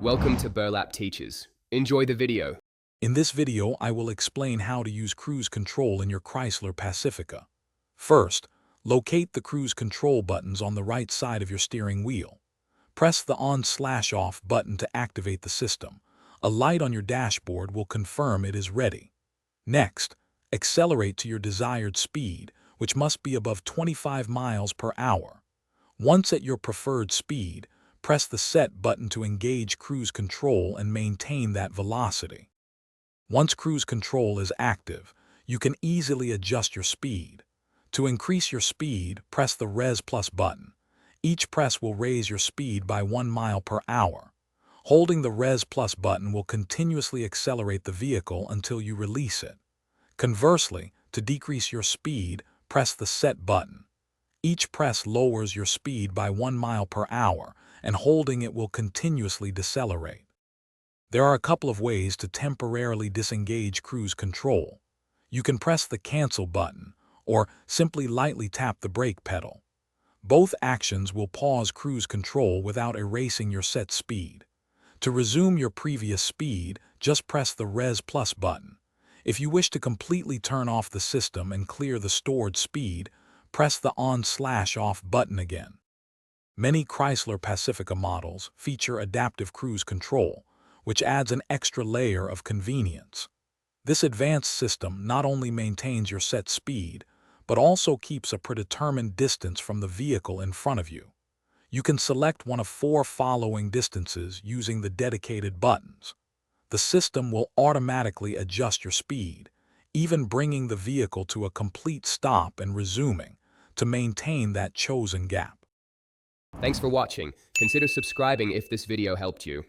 Welcome to Burlap Teachers. Enjoy the video. In this video, I will explain how to use cruise control in your Chrysler Pacifica. First, locate the cruise control buttons on the right side of your steering wheel. Press the on/off button to activate the system. A light on your dashboard will confirm it is ready. Next, accelerate to your desired speed, which must be above 25 miles per hour. Once at your preferred speed, press the Set button to engage cruise control and maintain that velocity. Once cruise control is active, you can easily adjust your speed. To increase your speed, press the Res Plus button. Each press will raise your speed by 1 mile per hour. Holding the Res Plus button will continuously accelerate the vehicle until you release it. Conversely, to decrease your speed, press the Set button. Each press lowers your speed by 1 mile per hour, and holding it will continuously decelerate. There are a couple of ways to temporarily disengage cruise control. You can press the Cancel button, or simply lightly tap the brake pedal. Both actions will pause cruise control without erasing your set speed. To resume your previous speed, just press the Res Plus button. If you wish to completely turn off the system and clear the stored speed, press the on/off button again. Many Chrysler Pacifica models feature adaptive cruise control, which adds an extra layer of convenience. This advanced system not only maintains your set speed, but also keeps a predetermined distance from the vehicle in front of you. You can select one of 4 following distances using the dedicated buttons. The system will automatically adjust your speed, even bringing the vehicle to a complete stop and resuming, to maintain that chosen gap. Thanks for watching. Consider subscribing if this video helped you.